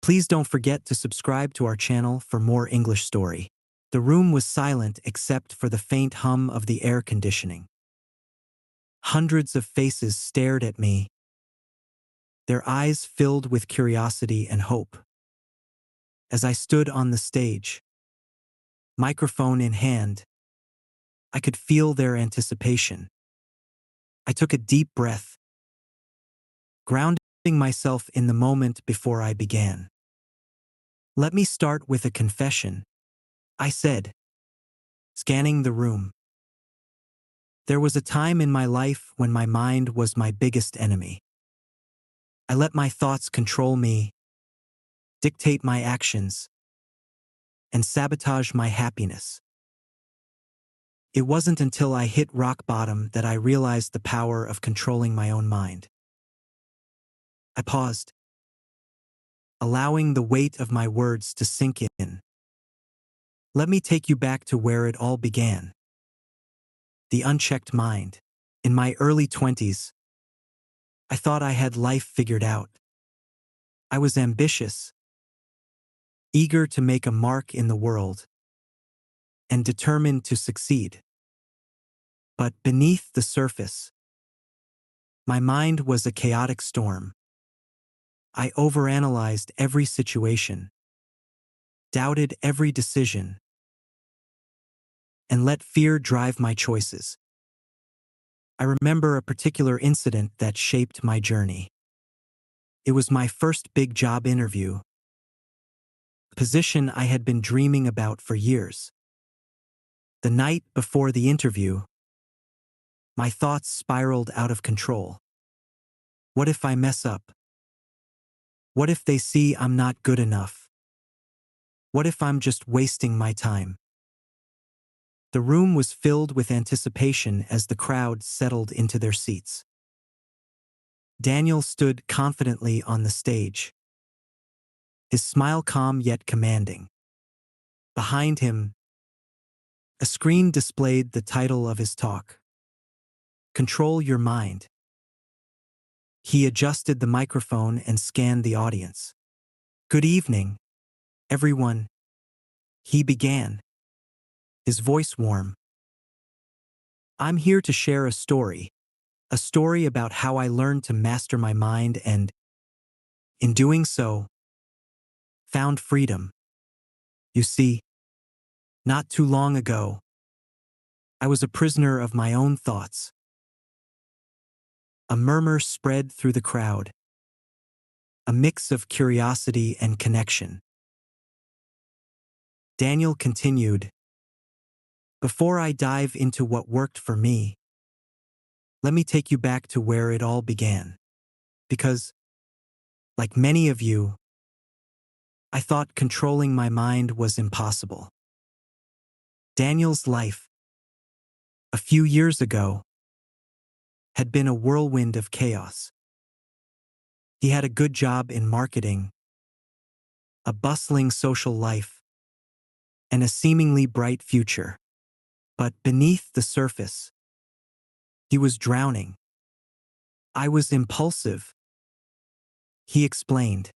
Please don't forget to subscribe to our channel for more English story. The room was silent except for the faint hum of the air conditioning. Hundreds of faces stared at me, their eyes filled with curiosity and hope. As I stood on the stage, microphone in hand, I could feel their anticipation. I took a deep breath, grounding myself in the moment before I began. "Let me start with a confession," I said, scanning the room. There was a time in my life when my mind was my biggest enemy. I let my thoughts control me, dictate my actions, and sabotage my happiness. It wasn't until I hit rock bottom that I realized the power of controlling my own mind. I paused, allowing the weight of my words to sink in. Let me take you back to where it all began. The unchecked mind. In my early 20s, I thought I had life figured out. I was ambitious, eager to make a mark in the world, and determined to succeed. But beneath the surface, my mind was a chaotic storm. I overanalyzed every situation, doubted every decision, and let fear drive my choices. I remember a particular incident that shaped my journey. It was my first big job interview, a position I had been dreaming about for years. The night before the interview, my thoughts spiraled out of control. What if I mess up? What if they see I'm not good enough? What if I'm just wasting my time? The room was filled with anticipation as the crowd settled into their seats. Daniel stood confidently on the stage, his smile calm yet commanding. Behind him, a screen displayed the title of his talk, "Control Your Mind." He adjusted the microphone and scanned the audience. "Good evening, everyone," he began, his voice warm. "I'm here to share a story about how I learned to master my mind and, in doing so, found freedom. You see, not too long ago, I was a prisoner of my own thoughts." A murmur spread through the crowd, a mix of curiosity and connection. Daniel continued, "Before I dive into what worked for me, let me take you back to where it all began. Because, like many of you, I thought controlling my mind was impossible." Daniel's life, a few years ago, had been a whirlwind of chaos. He had a good job in marketing, a bustling social life, and a seemingly bright future. But beneath the surface, he was drowning. "I was impulsive," he explained.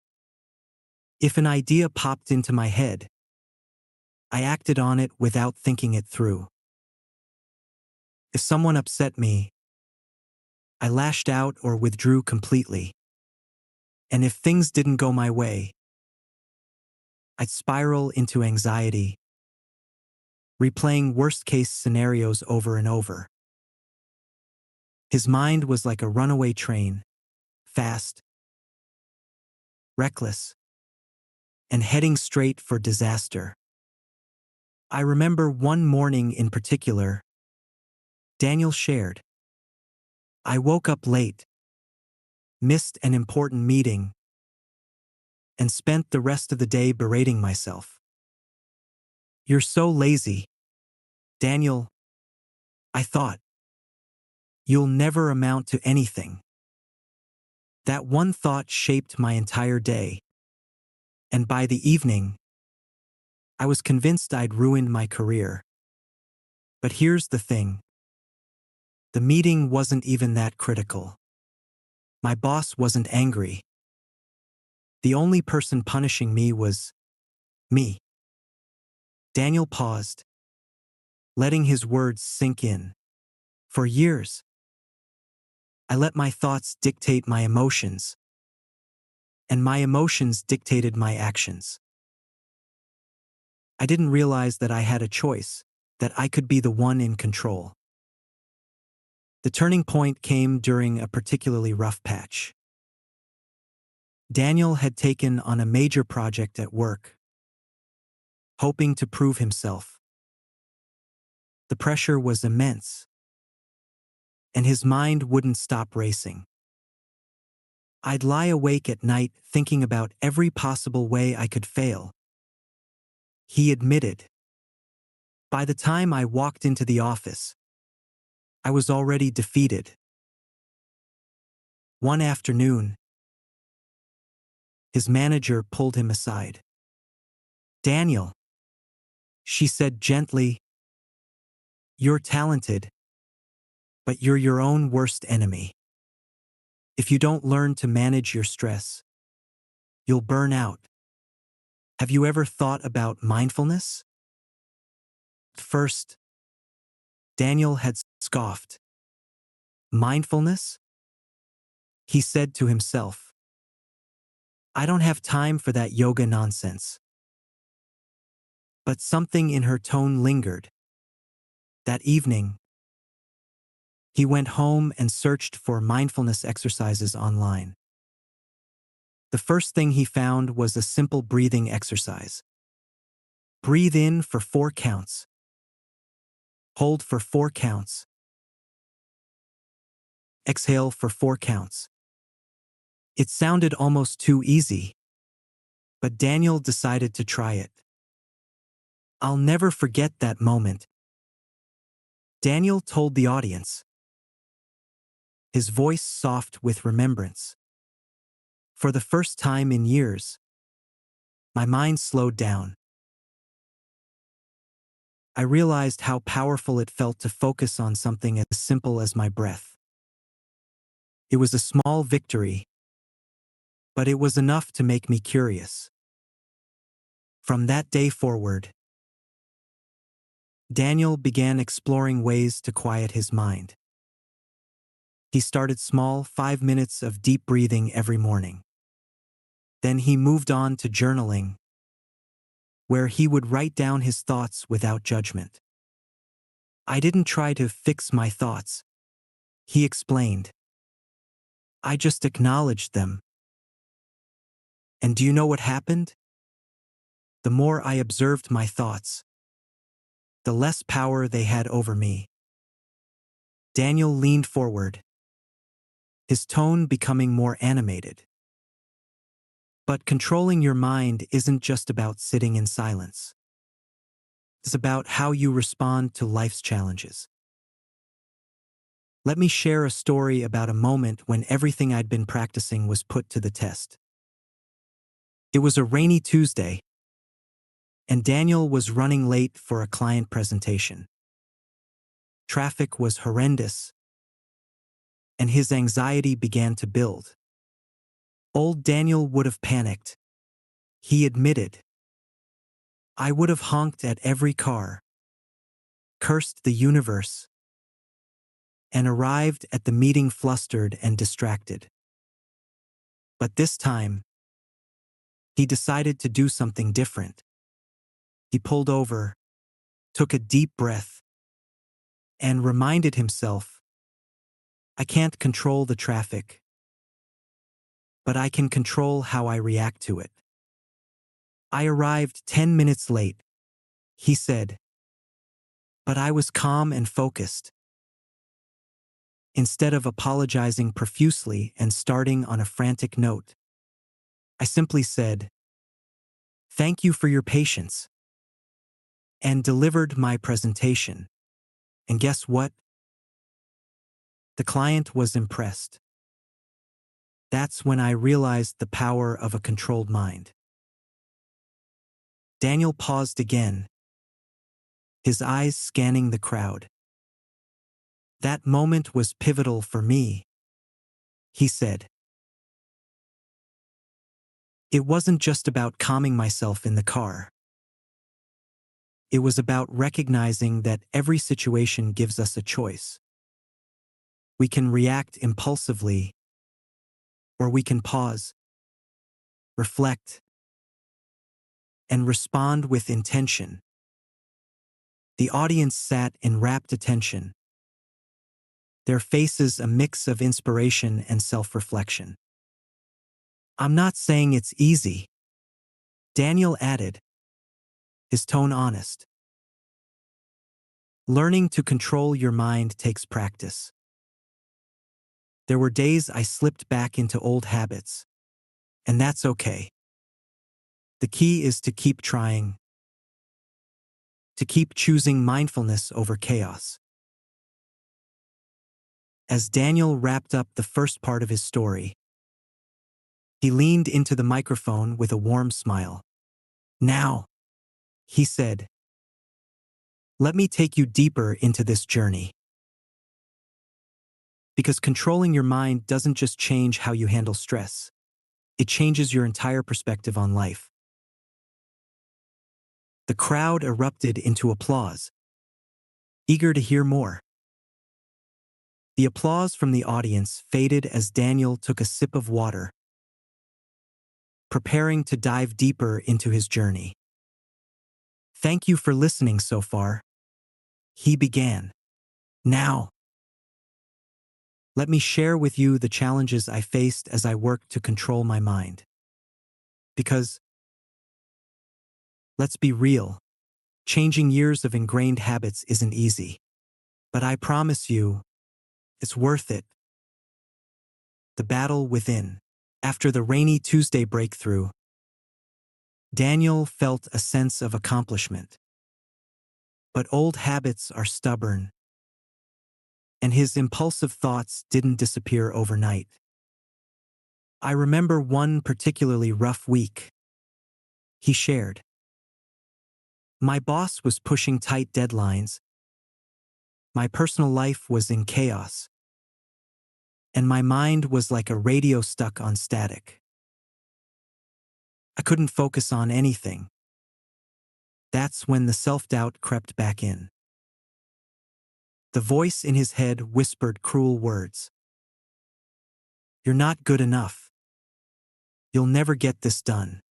"If an idea popped into my head, I acted on it without thinking it through. If someone upset me, I lashed out or withdrew completely. And if things didn't go my way, I'd spiral into anxiety, replaying worst-case scenarios over and over." His mind was like a runaway train, fast, reckless, and heading straight for disaster. I remember one morning in particular, Daniel shared. "I woke up late, missed an important meeting, and spent the rest of the day berating myself. 'You're so lazy, Daniel,' I thought. 'You'll never amount to anything.' That one thought shaped my entire day, and by the evening, I was convinced I'd ruined my career. But here's the thing. The meeting wasn't even that critical. My boss wasn't angry. The only person punishing me was me. Daniel paused, letting his words sink in. For years, I let my thoughts dictate my emotions, and my emotions dictated my actions. I didn't realize that I had a choice, that I could be the one in control. The turning point came during a particularly rough patch. Daniel had taken on a major project at work, hoping to prove himself. The pressure was immense, and his mind wouldn't stop racing. I'd lie awake at night thinking about every possible way I could fail. He admitted. By the time I walked into the office, I was already defeated. One afternoon, his manager pulled him aside. "Daniel," she said gently, "you're talented, but you're your own worst enemy. If you don't learn to manage your stress, you'll burn out. Have you ever thought about mindfulness?" First, Daniel had scoffed. "Mindfulness?" he said to himself. "I don't have time for that yoga nonsense." But something in her tone lingered. That evening, he went home and searched for mindfulness exercises online. The first thing he found was a simple breathing exercise. Breathe in for 4 counts. Hold for 4 counts. Exhale for 4 counts. It sounded almost too easy, but Daniel decided to try it. "I'll never forget that moment," Daniel told the audience, his voice soft with remembrance. "For the first time in years, my mind slowed down. I realized how powerful it felt to focus on something as simple as my breath. It was a small victory, but it was enough to make me curious." From that day forward, Daniel began exploring ways to quiet his mind. He started small, 5 minutes of deep breathing every morning. Then he moved on to journaling, where he would write down his thoughts without judgment. "I didn't try to fix my thoughts," he explained. "I just acknowledged them. And do you know what happened? The more I observed my thoughts, the less power they had over me." Daniel leaned forward, his tone becoming more animated. But controlling your mind isn't just about sitting in silence. It's about how you respond to life's challenges. Let me share a story about a moment when everything I'd been practicing was put to the test. It was a rainy Tuesday, and Daniel was running late for a client presentation. Traffic was horrendous, and his anxiety began to build. Old Daniel would have panicked. He admitted. "I would have honked at every car, cursed the universe, and arrived at the meeting flustered and distracted." But this time, he decided to do something different. He pulled over, took a deep breath, and reminded himself, "I can't control the traffic, but I can control how I react to it." "I arrived 10 minutes late," he said, "but I was calm and focused." Instead of apologizing profusely and starting on a frantic note, I simply said, "Thank you for your patience," and delivered my presentation. And guess what? The client was impressed. That's when I realized the power of a controlled mind. Daniel paused again, his eyes scanning the crowd. "That moment was pivotal for me," he said. It wasn't just about calming myself in the car. It was about recognizing that every situation gives us a choice. We can react impulsively, or we can pause, reflect, and respond with intention. The audience sat in rapt attention, their faces a mix of inspiration and self-reflection. "I'm not saying it's easy," Daniel added, his tone honest. "Learning to control your mind takes practice. There were days I slipped back into old habits, and that's okay. The key is to keep trying, to keep choosing mindfulness over chaos." As Daniel wrapped up the first part of his story, he leaned into the microphone with a warm smile. "Now," he said, "let me take you deeper into this journey. Because controlling your mind doesn't just change how you handle stress, it changes your entire perspective on life." The crowd erupted into applause, eager to hear more. The applause from the audience faded as Daniel took a sip of water, preparing to dive deeper into his journey. "Thank you for listening so far," he began. "Now, let me share with you the challenges I faced as I worked to control my mind. Because, let's be real, changing years of ingrained habits isn't easy. But I promise you, it's worth it." The battle within. After the rainy Tuesday breakthrough, Daniel felt a sense of accomplishment. But old habits are stubborn, and his impulsive thoughts didn't disappear overnight. "I remember one particularly rough week," he shared. "My boss was pushing tight deadlines, my personal life was in chaos, and my mind was like a radio stuck on static. I couldn't focus on anything." That's when the self-doubt crept back in. The voice in his head whispered cruel words. "You're not good enough. You'll never get this done.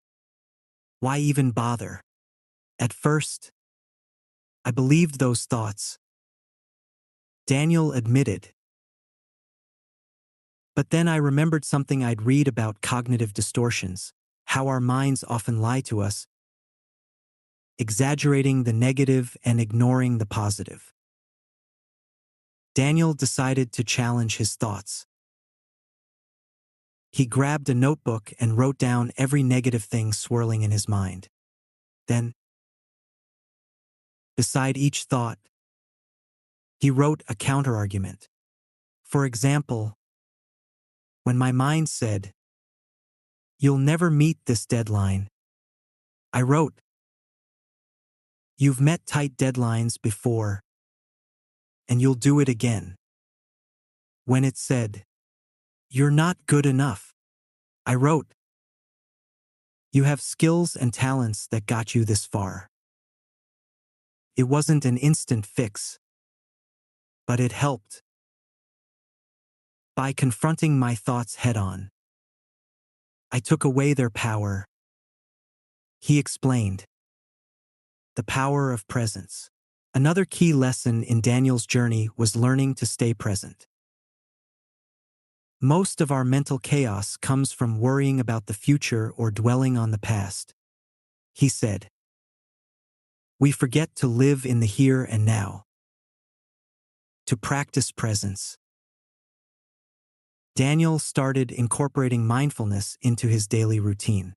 Why even bother?" At first, I believed those thoughts, Daniel admitted. But then I remembered something I'd read about cognitive distortions, how our minds often lie to us, exaggerating the negative and ignoring the positive. Daniel decided to challenge his thoughts. He grabbed a notebook and wrote down every negative thing swirling in his mind. Then, beside each thought, he wrote a counterargument. For example, when my mind said, "You'll never meet this deadline," I wrote, "You've met tight deadlines before, and you'll do it again." When it said, "You're not good enough," I wrote, "You have skills and talents that got you this far." It wasn't an instant fix, but it helped. By confronting my thoughts head-on, I took away their power. He explained. The power of presence. Another key lesson in Daniel's journey was learning to stay present. Most of our mental chaos comes from worrying about the future or dwelling on the past, he said. We forget to live in the here and now, to practice presence. Daniel started incorporating mindfulness into his daily routine.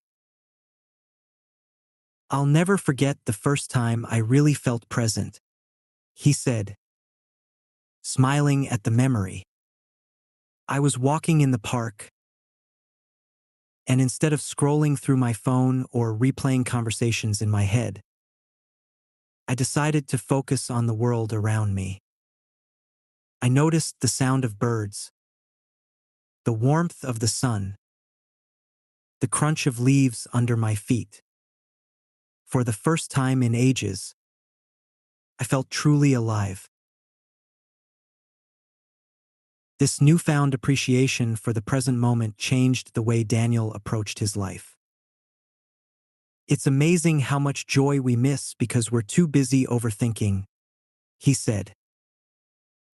"I'll never forget the first time I really felt present," he said, smiling at the memory. "I was walking in the park, and instead of scrolling through my phone or replaying conversations in my head, I decided to focus on the world around me. I noticed the sound of birds, the warmth of the sun, the crunch of leaves under my feet. For the first time in ages, I felt truly alive. This newfound appreciation for the present moment changed the way Daniel approached his life. It's amazing how much joy we miss because we're too busy overthinking, he said.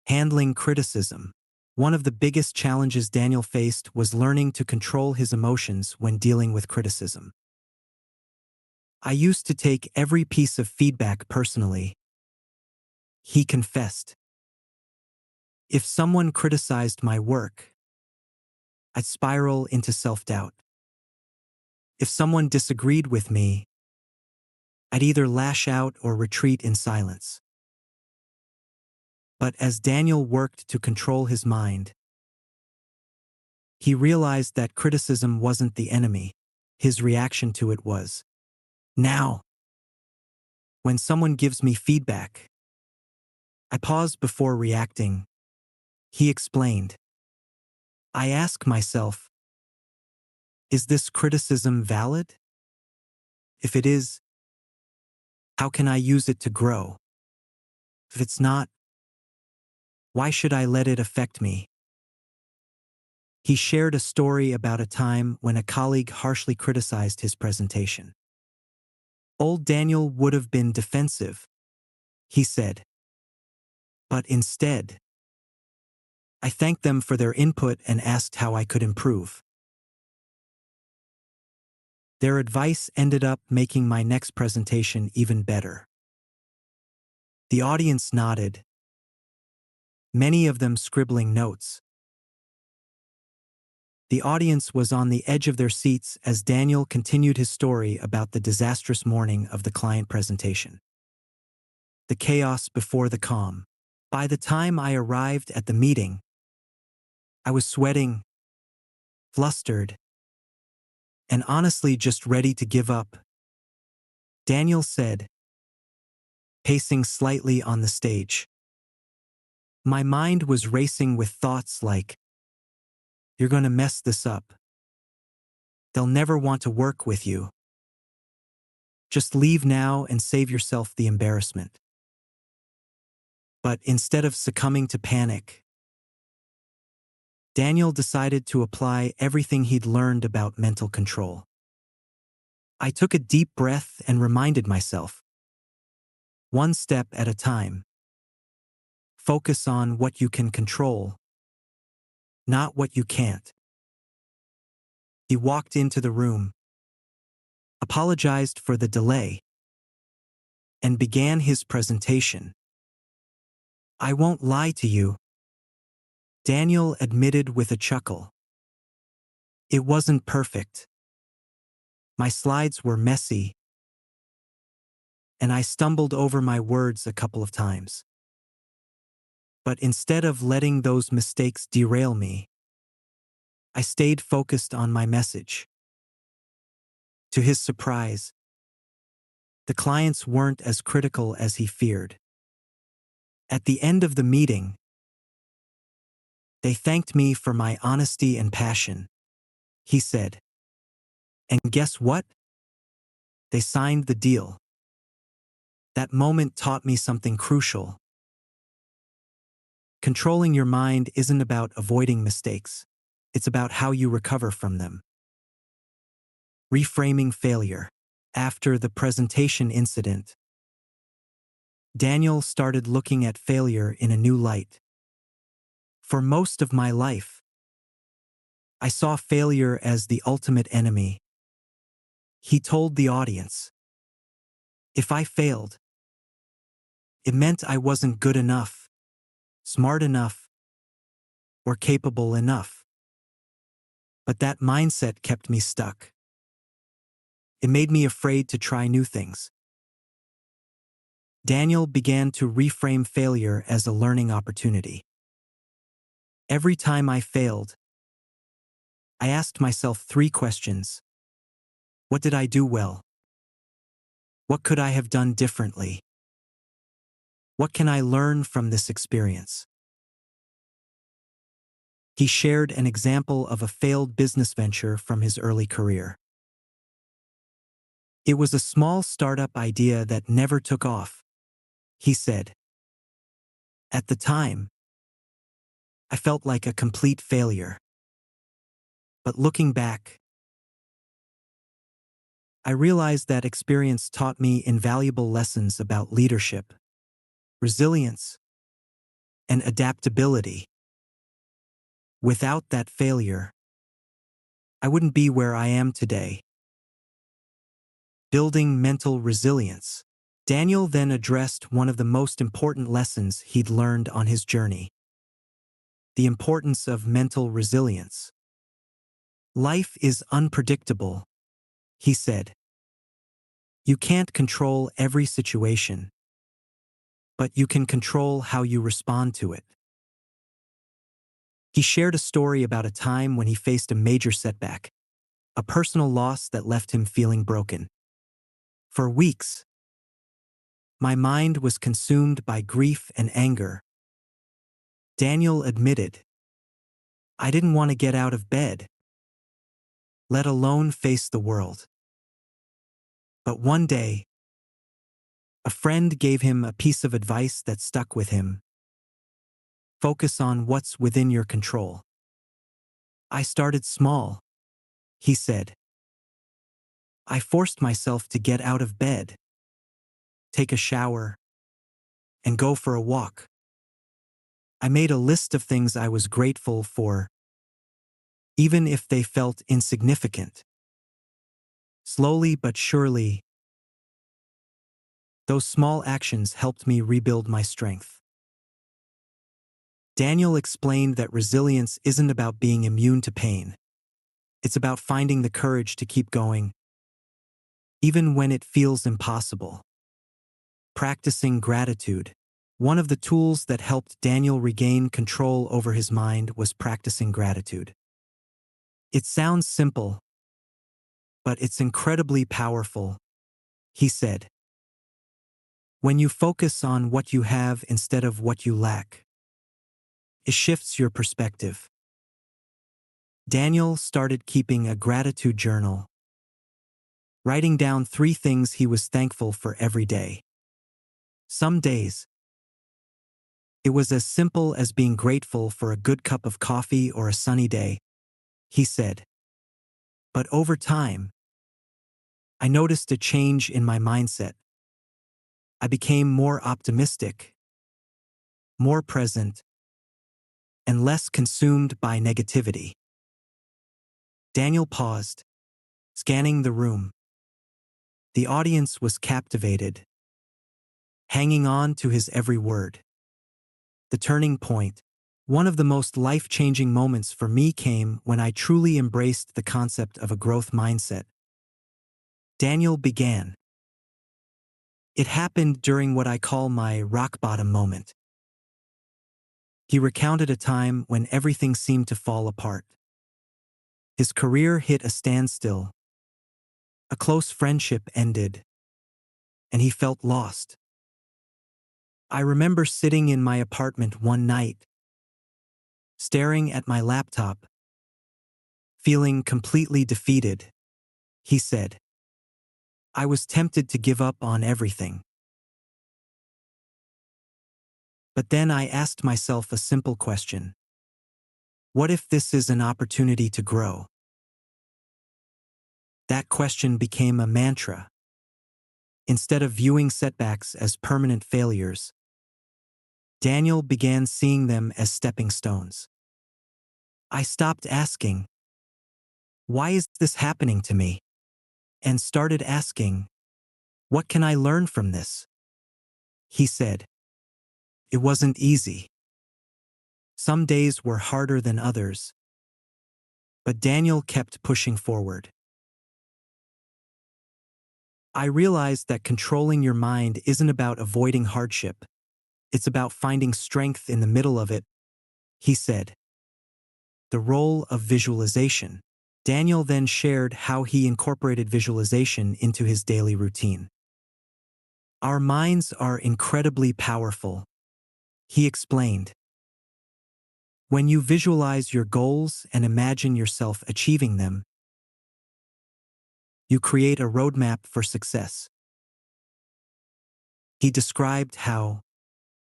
Handling criticism. One of the biggest challenges Daniel faced was learning to control his emotions when dealing with criticism. I used to take every piece of feedback personally, he confessed. If someone criticized my work, I'd spiral into self-doubt. If someone disagreed with me, I'd either lash out or retreat in silence. But as Daniel worked to control his mind, he realized that criticism wasn't the enemy. His reaction to it was. Now, when someone gives me feedback, I pause before reacting, he explained. I ask myself, is this criticism valid? If it is, how can I use it to grow? If it's not, why should I let it affect me? He shared a story about a time when a colleague harshly criticized his presentation. Old Daniel would have been defensive, he said. But instead, I thanked them for their input and asked how I could improve. Their advice ended up making my next presentation even better. The audience nodded, many of them scribbling notes. The audience was on the edge of their seats as Daniel continued his story about the disastrous morning of the client presentation. The chaos before the calm. By the time I arrived at the meeting, I was sweating, flustered, and honestly just ready to give up. Daniel said, pacing slightly on the stage. My mind was racing with thoughts like, you're going to mess this up. They'll never want to work with you. Just leave now and save yourself the embarrassment. But instead of succumbing to panic, Daniel decided to apply everything he'd learned about mental control. I took a deep breath and reminded myself, one step at a time. Focus on what you can control, not what you can't. He walked into the room, apologized for the delay, and began his presentation. I won't lie to you, Daniel admitted with a chuckle. It wasn't perfect. My slides were messy, and I stumbled over my words a couple of times. But instead of letting those mistakes derail me, I stayed focused on my message. To his surprise, the clients weren't as critical as he feared. At the end of the meeting, they thanked me for my honesty and passion, he said. And guess what? They signed the deal. That moment taught me something crucial. Controlling your mind isn't about avoiding mistakes. It's about how you recover from them. Reframing failure. After the presentation incident, Daniel started looking at failure in a new light. For most of my life, I saw failure as the ultimate enemy. He told the audience, if I failed, it meant I wasn't good enough, smart enough, or capable enough. But that mindset kept me stuck. It made me afraid to try new things. Daniel began to reframe failure as a learning opportunity. Every time I failed, I asked myself 3 questions. What did I do well? What could I have done differently? What can I learn from this experience? He shared an example of a failed business venture from his early career. It was a small startup idea that never took off, he said. At the time, I felt like a complete failure. But looking back, I realized that experience taught me invaluable lessons about leadership, resilience, and adaptability. Without that failure, I wouldn't be where I am today. Building mental resilience. Daniel then addressed one of the most important lessons he'd learned on his journey: the importance of mental resilience. Life is unpredictable, he said. You can't control every situation, but you can control how you respond to it. He shared a story about a time when he faced a major setback, a personal loss that left him feeling broken. For weeks, my mind was consumed by grief and anger. Daniel admitted, I didn't want to get out of bed, let alone face the world. But one day, a friend gave him a piece of advice that stuck with him. Focus on what's within your control. I started small, he said. I forced myself to get out of bed, take a shower, and go for a walk. I made a list of things I was grateful for, even if they felt insignificant. Slowly but surely, those small actions helped me rebuild my strength. Daniel explained that resilience isn't about being immune to pain. It's about finding the courage to keep going, even when it feels impossible. Practicing gratitude. One of the tools that helped Daniel regain control over his mind was practicing gratitude. It sounds simple, but it's incredibly powerful, he said. When you focus on what you have instead of what you lack, it shifts your perspective. Daniel started keeping a gratitude journal, writing down 3 things he was thankful for every day. Some days, it was as simple as being grateful for a good cup of coffee or a sunny day, he said. But over time, I noticed a change in my mindset. I became more optimistic, more present, and less consumed by negativity. Daniel paused, scanning the room. The audience was captivated, hanging on to his every word. The turning point, one of the most life-changing moments for me, came when I truly embraced the concept of a growth mindset. Daniel began. It happened during what I call my rock bottom moment. He recounted a time when everything seemed to fall apart. His career hit a standstill. A close friendship ended, and he felt lost. I remember sitting in my apartment one night, staring at my laptop, feeling completely defeated, he said. I was tempted to give up on everything. But then I asked myself a simple question. What if this is an opportunity to grow? That question became a mantra. Instead of viewing setbacks as permanent failures, Daniel began seeing them as stepping stones. I stopped asking, why is this happening to me? And started asking, what can I learn from this? He said. It wasn't easy. Some days were harder than others, but Daniel kept pushing forward. I realized that controlling your mind isn't about avoiding hardship. It's about finding strength in the middle of it, he said. The role of visualization. Daniel then shared how he incorporated visualization into his daily routine. Our minds are incredibly powerful, he explained. When you visualize your goals and imagine yourself achieving them, you create a roadmap for success. He described how,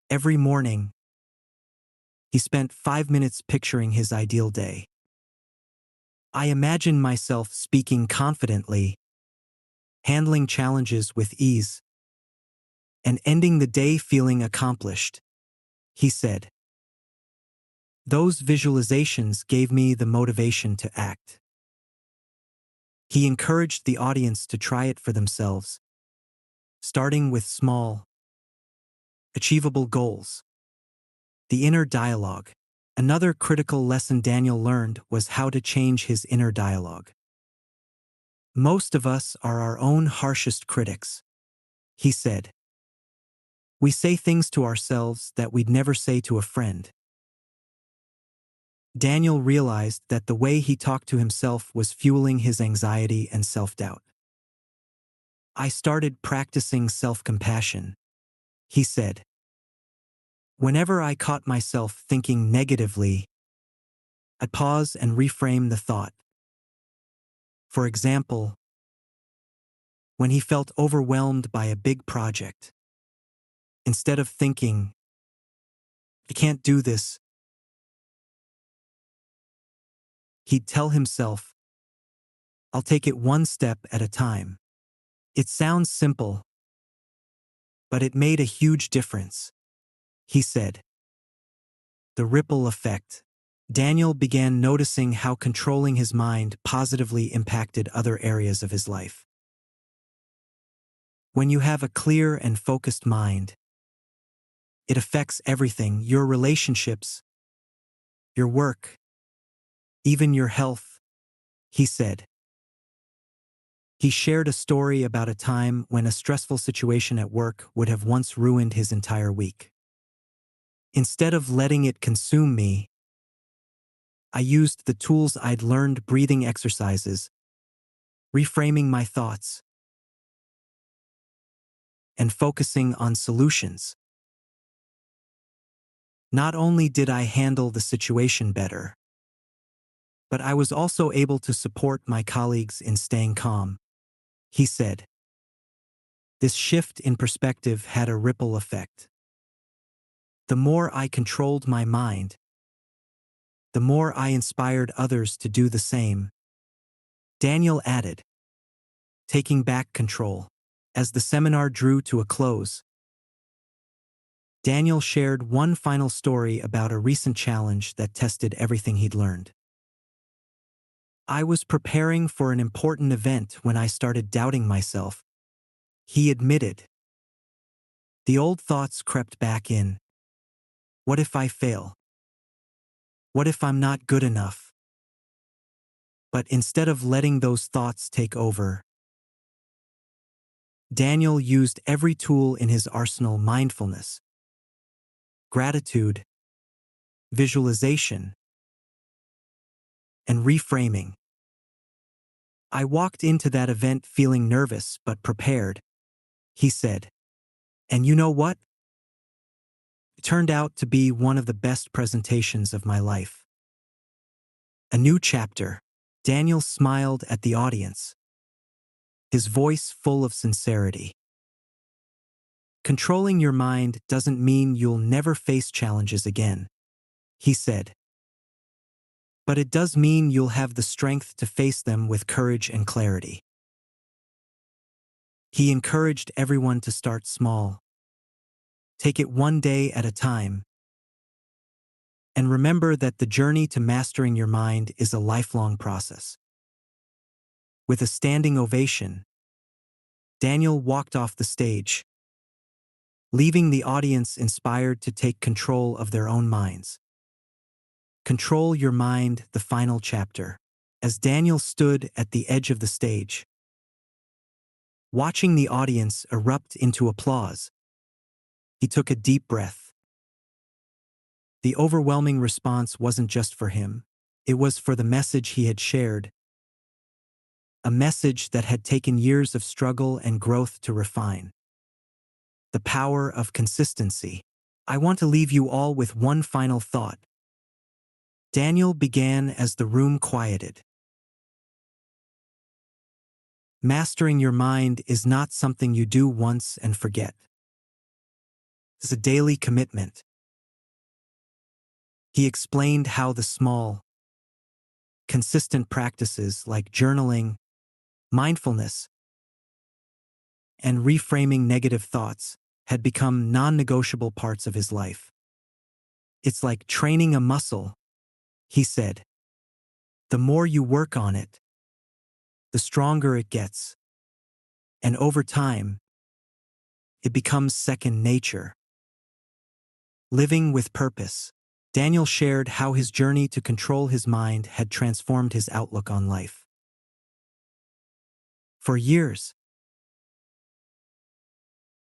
every morning, he spent 5 minutes picturing his ideal day. I imagine myself speaking confidently, handling challenges with ease, and ending the day feeling accomplished, he said. Those visualizations gave me the motivation to act. He encouraged the audience to try it for themselves, starting with small, achievable goals. The inner dialogue. Another critical lesson Daniel learned was how to change his inner dialogue. Most of us are our own harshest critics, he said. We say things to ourselves that we'd never say to a friend. Daniel realized that the way he talked to himself was fueling his anxiety and self-doubt. I started practicing self-compassion, he said. Whenever I caught myself thinking negatively, I'd pause and reframe the thought. For example, when he felt overwhelmed by a big project, instead of thinking, I can't do this, he'd tell himself, I'll take it one step at a time. It sounds simple, but it made a huge difference, he said. The ripple effect. Daniel began noticing how controlling his mind positively impacted other areas of his life. When you have a clear and focused mind, it affects everything: your relationships, your work, even your health, he said. He shared a story about a time when a stressful situation at work would have once ruined his entire week. Instead of letting it consume me, I used the tools I'd learned: breathing exercises, reframing my thoughts, and focusing on solutions. Not only did I handle the situation better, but I was also able to support my colleagues in staying calm, he said. This shift in perspective had a ripple effect. The more I controlled my mind, the more I inspired others to do the same. Daniel added, taking back control. As the seminar drew to a close, Daniel shared one final story about a recent challenge that tested everything he'd learned. I was preparing for an important event when I started doubting myself, he admitted. The old thoughts crept back in. What if I fail? What if I'm not good enough? But instead of letting those thoughts take over, Daniel used every tool in his arsenal: mindfulness, gratitude, visualization, and reframing. I walked into that event feeling nervous but prepared, he said. And you know what? It turned out to be one of the best presentations of my life. A new chapter. Daniel smiled at the audience, his voice full of sincerity. Controlling your mind doesn't mean you'll never face challenges again, he said. But it does mean you'll have the strength to face them with courage and clarity. He encouraged everyone to start small. Take it one day at a time. And remember that the journey to mastering your mind is a lifelong process. With a standing ovation, Daniel walked off the stage, leaving the audience inspired to take control of their own minds. Control your mind, the final chapter. As Daniel stood at the edge of the stage, watching the audience erupt into applause, he took a deep breath. The overwhelming response wasn't just for him, it was for the message he had shared, a message that had taken years of struggle and growth to refine. The power of consistency. I want to leave you all with one final thought. Daniel began as the room quieted. Mastering your mind is not something you do once and forget. It's a daily commitment. He explained how the small, consistent practices like journaling, mindfulness, and reframing negative thoughts had become non-negotiable parts of his life. It's like training a muscle, he said. The more you work on it, the stronger it gets. And over time, it becomes second nature. Living with purpose. Daniel shared how his journey to control his mind had transformed his outlook on life. For years,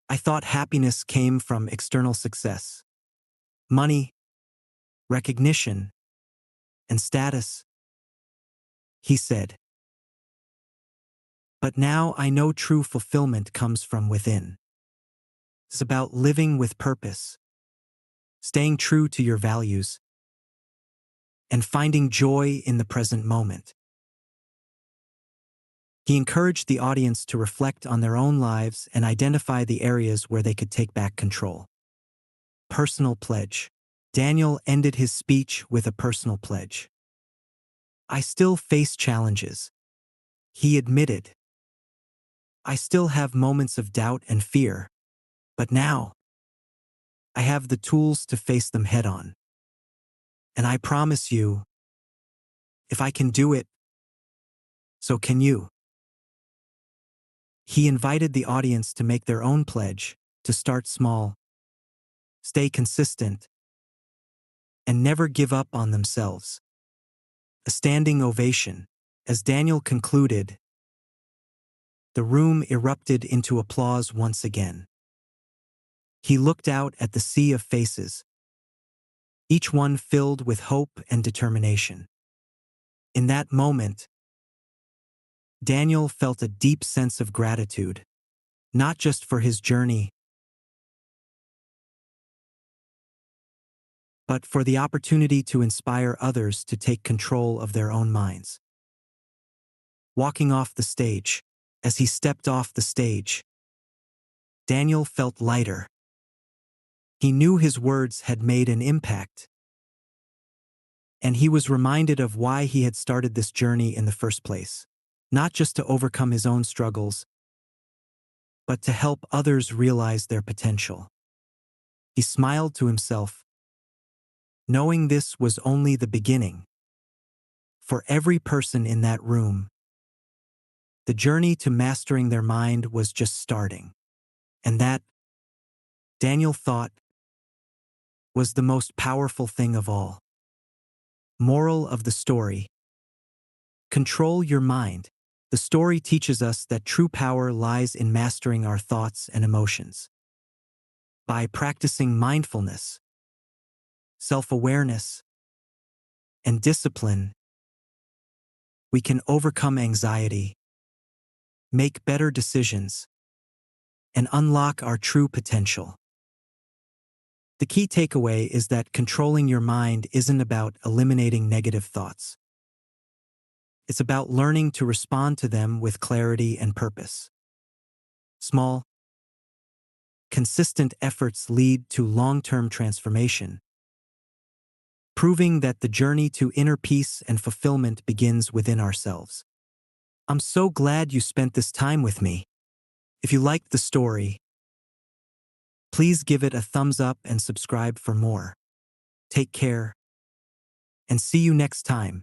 I thought happiness came from external success, money, recognition, and status, he said. But now I know true fulfillment comes from within. It's about living with purpose, staying true to your values, and finding joy in the present moment. He encouraged the audience to reflect on their own lives and identify the areas where they could take back control. Personal pledge. Daniel ended his speech with a personal pledge. I still face challenges, he admitted. I still have moments of doubt and fear, but now I have the tools to face them head on. And I promise you, if I can do it, so can you. He invited the audience to make their own pledge, to start small, stay consistent, and never give up on themselves. A standing ovation. As Daniel concluded, the room erupted into applause once again. He looked out at the sea of faces, each one filled with hope and determination. In that moment, Daniel felt a deep sense of gratitude, not just for his journey, but for the opportunity to inspire others to take control of their own minds. Walking off the stage. As he stepped off the stage, Daniel felt lighter. He knew his words had made an impact, and he was reminded of why he had started this journey in the first place. Not just to overcome his own struggles, but to help others realize their potential. He smiled to himself, knowing this was only the beginning. For every person in that room, the journey to mastering their mind was just starting. And that, Daniel thought, was the most powerful thing of all. Moral of the story. Control your mind. The story teaches us that true power lies in mastering our thoughts and emotions. By practicing mindfulness, self-awareness, and discipline, we can overcome anxiety, make better decisions, and unlock our true potential. The key takeaway is that controlling your mind isn't about eliminating negative thoughts. It's about learning to respond to them with clarity and purpose. Small, consistent efforts lead to long-term transformation, proving that the journey to inner peace and fulfillment begins within ourselves. I'm so glad you spent this time with me. If you liked the story, please give it a thumbs up and subscribe for more. Take care, and see you next time.